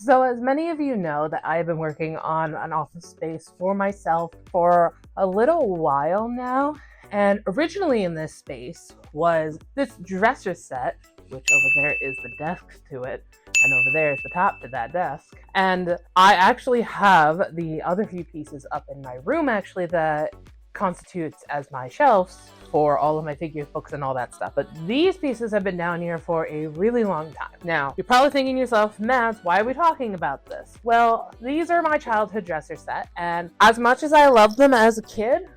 So as many of you know that I've been working on an office space for myself for a little while now. And originally in this space was this dresser set, which over there is the desk to it, and over there is the top to that desk. And I actually have the other few pieces up in my room actually that constitutes as my shelves for all of my figure books and all that stuff. But these pieces have been down here for a really long time. Now, you're probably thinking to yourself, Mads, why are we talking about this? Well, these are my childhood dresser set, and as much as I loved them as a kid,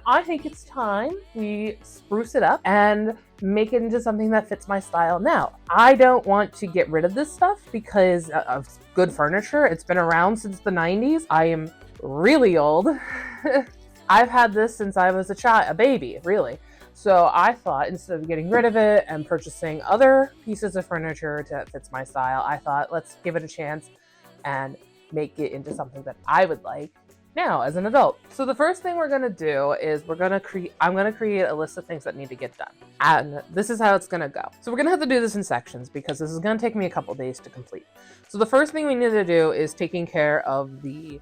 I think it's time we spruce it up and make it into something that fits my style now. I don't want to get rid of this stuff because of good furniture. It's been around since the 90s. I am really old. I've had this since I was a baby, really. So I thought instead of getting rid of it and purchasing other pieces of furniture that fits my style, I thought let's give it a chance and make it into something that I would like now as an adult. So the first thing we're gonna do is I'm gonna create a list of things that need to get done. And this is how it's gonna go. So we're gonna have to do this in sections because this is gonna take me a couple days to complete. So the first thing we need to do is taking care of the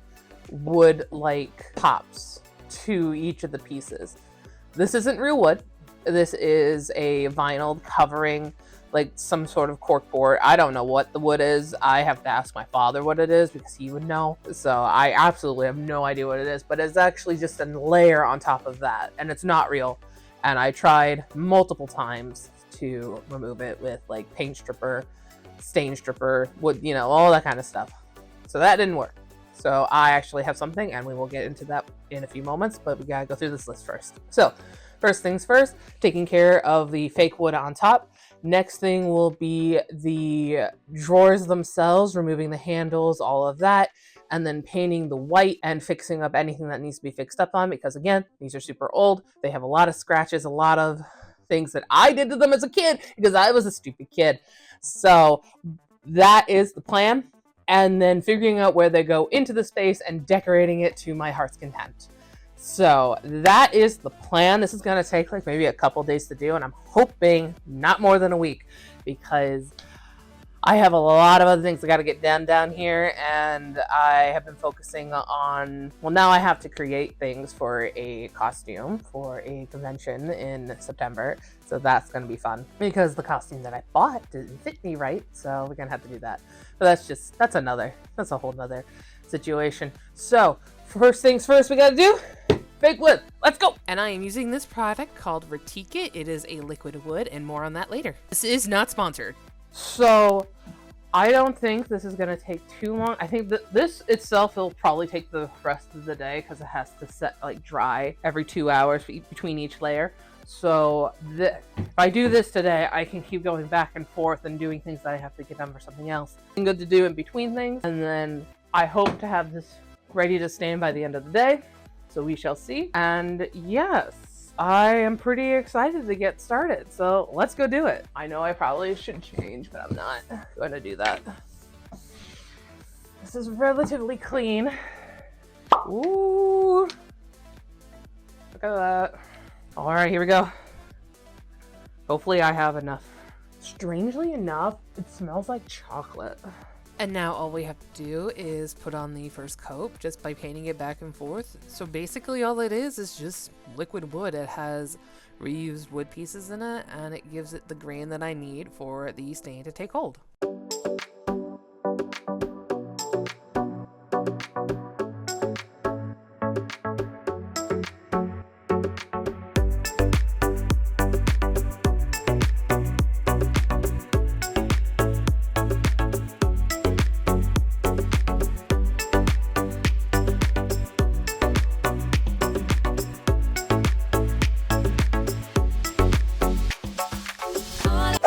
wood-like tops to each of the pieces. This isn't real wood. This is a vinyl covering like some sort of cork board. I don't know what the wood is. I have to ask my father what it is because he would know. So I absolutely have no idea what it is, but it's actually just a layer on top of that and it's not real. And I tried multiple times to remove it with like paint stripper, stain stripper, wood, you know, all that kind of stuff. So that didn't work. So I actually have something and we will get into that in a few moments, but we gotta go through this list first. So first things first, taking care of the fake wood on top. Next thing will be the drawers themselves, removing the handles, all of that, and then painting the white and fixing up anything that needs to be fixed up on because again, these are super old. They have a lot of scratches, a lot of things that I did to them as a kid because I was a stupid kid. So that is the plan. And then figuring out where they go into the space and decorating it to my heart's content. So that is the plan. This is going to take like maybe a couple days to do, and I'm hoping not more than a week because I have a lot of other things I got to get done down here, and I have been focusing on, well, now I have to create things for a costume for a convention in September. So that's going to be fun because the costume that I bought didn't fit me right. So we're going to have to do that. But that's a whole nother situation. So first things first, we got to do fake wood. Let's go. And I am using this product called Vertica. It is a liquid wood and more on that later. This is not sponsored. So I don't think this is going to take too long. I think that this itself will probably take the rest of the day because it has to dry every 2 hours between each layer. So if I do this today, I can keep going back and forth and doing things that I have to get done for something else. Good to do in between things. And then I hope to have this ready to stand by the end of the day. So we shall see. And yes, I am pretty excited to get started. So let's go do it. I know I probably should change, but I'm not going to do that. This is relatively clean. Ooh. Look at that. All right, here we go. Hopefully I have enough. Strangely enough, it smells like chocolate. And now all we have to do is put on the first coat just by painting it back and forth. So basically all it is just liquid wood. It has reused wood pieces in it and it gives it the grain that I need for the stain to take hold.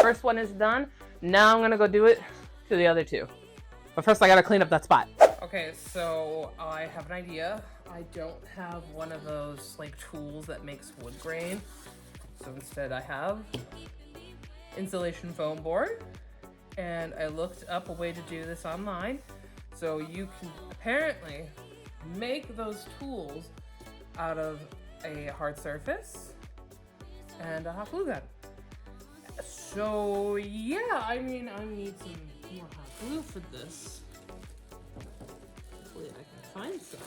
First one is done. Now I'm gonna go do it to the other two. But first I gotta clean up that spot. Okay, so I have an idea. I don't have one of those like tools that makes wood grain. So instead I have insulation foam board. And I looked up a way to do this online. So you can apparently make those tools out of a hard surface and a hot glue gun. So yeah, I mean, I need some more hot glue for this. Hopefully I can find some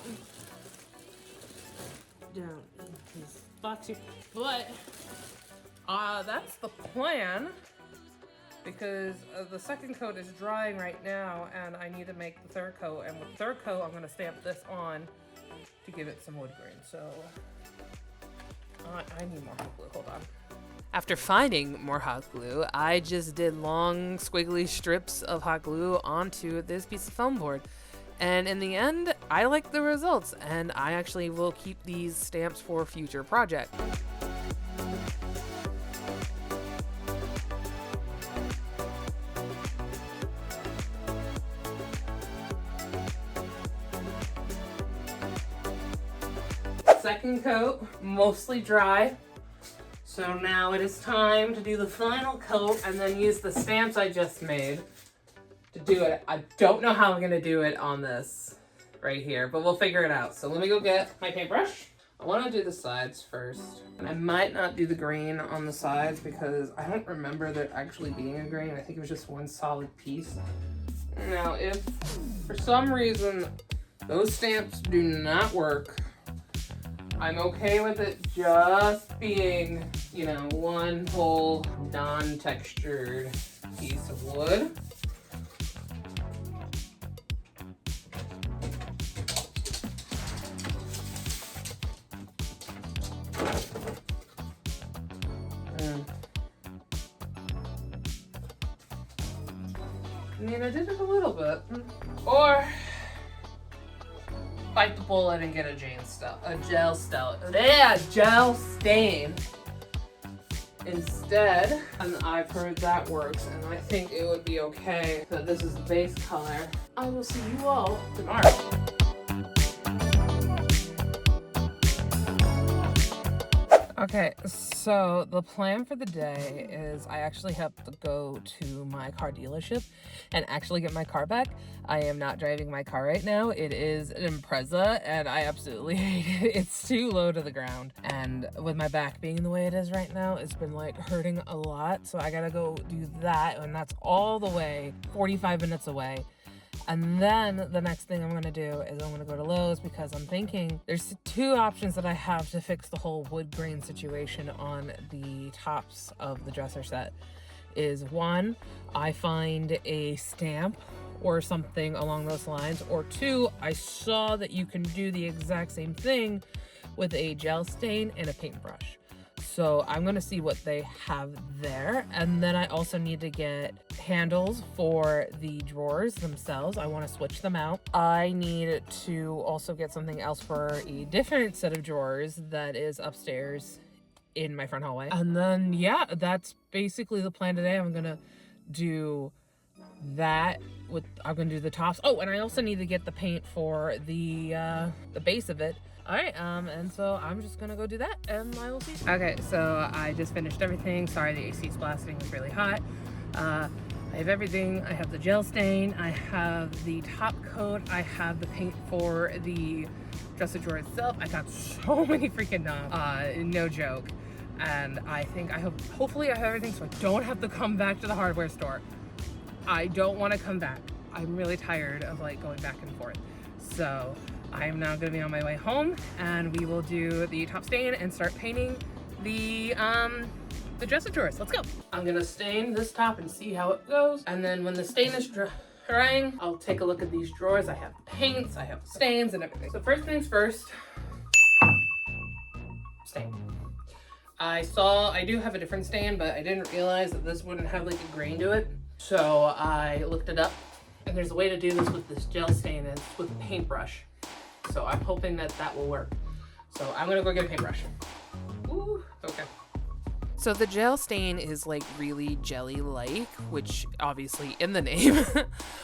down in this box here. But that's the plan, because the second coat is drying right now and I need to make the third coat, and with the third coat I'm going to stamp this on to give it some wood grain. So I need more hot glue. Hold on. After finding more hot glue, I just did long squiggly strips of hot glue onto this piece of foam board. And in the end, I like the results, and I actually will keep these stamps for future projects. Second coat, mostly dry. So now it is time to do the final coat and then use the stamps I just made to do it. I don't know how I'm gonna do it on this right here, but we'll figure it out. So let me go get my paintbrush. I wanna do the sides first. And I might not do the green on the sides because I don't remember there actually being a green. I think it was just one solid piece. Now, if for some reason those stamps do not work, I'm okay with it just being, you know, one whole non-textured piece of wood. I mean, I did it a little bit. Or bite the bullet and get a gel stain instead. And I've heard that works, and I think it would be okay. So this is the base color. I will see you all tomorrow. Okay, so the plan for the day is I actually have to go to my car dealership and actually get my car back. I am not driving my car right now. It is an Impreza and I absolutely hate it. It's too low to the ground. And with my back being the way it is right now, it's been like hurting a lot. So I gotta go do that, and that's all the way 45 minutes away. And then the next thing I'm gonna do is I'm gonna go to Lowe's, because I'm thinking there's two options that I have to fix the whole wood grain situation on the tops of the dresser set. Is one, I find a stamp or something along those lines, or two, I saw that you can do the exact same thing with a gel stain and a paintbrush. So I'm gonna see what they have there. And then I also need to get handles for the drawers themselves. I wanna switch them out. I need to also get something else for a different set of drawers that is upstairs in my front hallway. And then, yeah, that's basically the plan today. I'm gonna do that I'm gonna do the tops. Oh, and I also need to get the paint for the base of it. All right, and so I'm just gonna go do that, and I will see you. Okay, so I just finished everything. Sorry, the AC's blasting, it's really hot. I have everything. I have the gel stain, I have the top coat, I have the paint for the dresser drawer itself. I got so many freaking knobs, no joke. And hopefully I have everything so I don't have to come back to the hardware store. I don't want to come back. I'm really tired of like going back and forth. So I am now going to be on my way home, and we will do the top stain and start painting the dresser drawers. Let's go. I'm going to stain this top and see how it goes. And then when the stain is drying, I'll take a look at these drawers. I have paints, I have stains and everything. So first things first, stain. I do have a different stain, but I didn't realize that this wouldn't have like a grain to it. So I looked it up, and there's a way to do this with this gel stain, and it's with a paintbrush. So I'm hoping that will work. So I'm gonna go get a paintbrush. Ooh, okay. So the gel stain is like really jelly-like, which obviously in the name.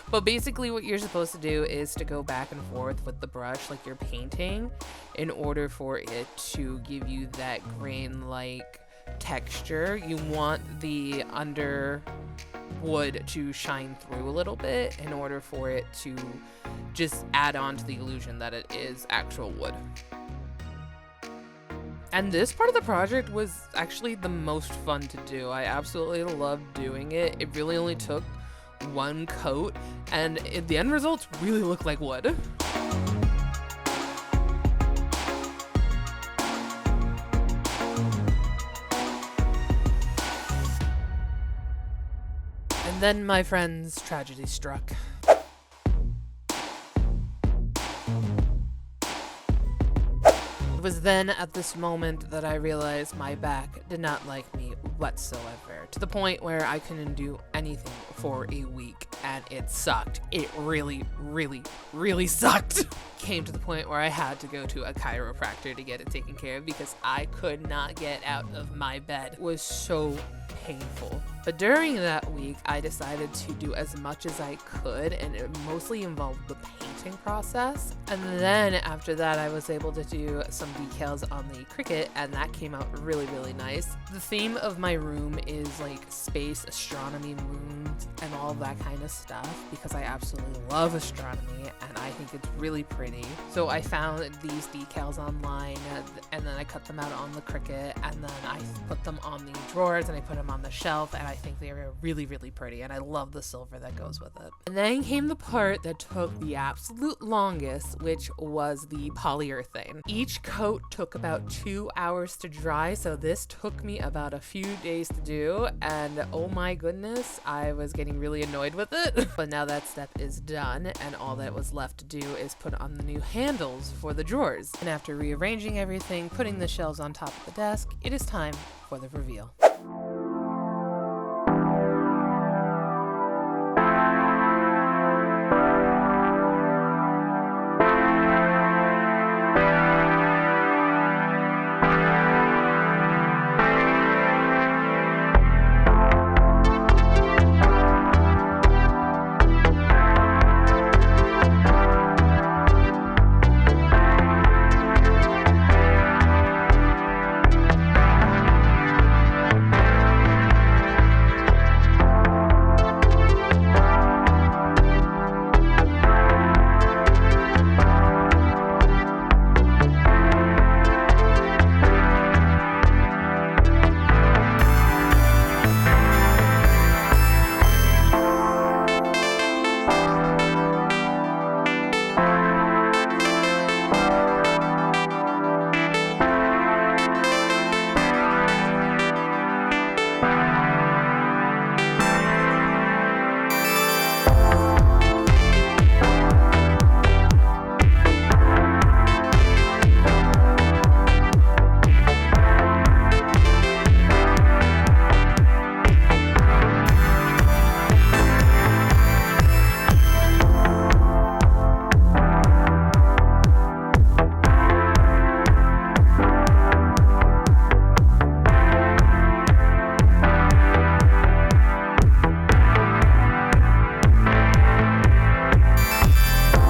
But basically what you're supposed to do is to go back and forth with the brush like you're painting in order for it to give you that grain-like texture. You want the under wood to shine through a little bit in order for it to just add on to the illusion that it is actual wood. And this part of the project was actually the most fun to do. I absolutely loved doing it. It really only took one coat, and the end results really look like wood. And then, my friends, tragedy struck. It was then at this moment that I realized my back did not like me whatsoever, to the point where I couldn't do anything for a week, and it sucked. It really, really, really sucked. Came to the point where I had to go to a chiropractor to get it taken care of because I could not get out of my bed. It was so painful. But during that week, I decided to do as much as I could, and it mostly involved the painting process. And then after that, I was able to do some decals on the Cricut, and that came out really, really nice. The theme of my room is like space, astronomy, moons, and all that kind of stuff because I absolutely love astronomy, and I think it's really pretty. So I found these decals online, and then I cut them out on the Cricut, and then I put them on the drawers, and I put them on the shelf, and I think they were really, really pretty, and I love the silver that goes with it. And then came the part that took the absolute longest, which was the polyurethane. Each coat took about 2 hours to dry, so this took me about a few days to do, and oh my goodness, I was getting really annoyed with it. But now that step is done, and all that was left to do is put on the new handles for the drawers. And after rearranging everything, putting the shelves on top of the desk, it is time for the reveal.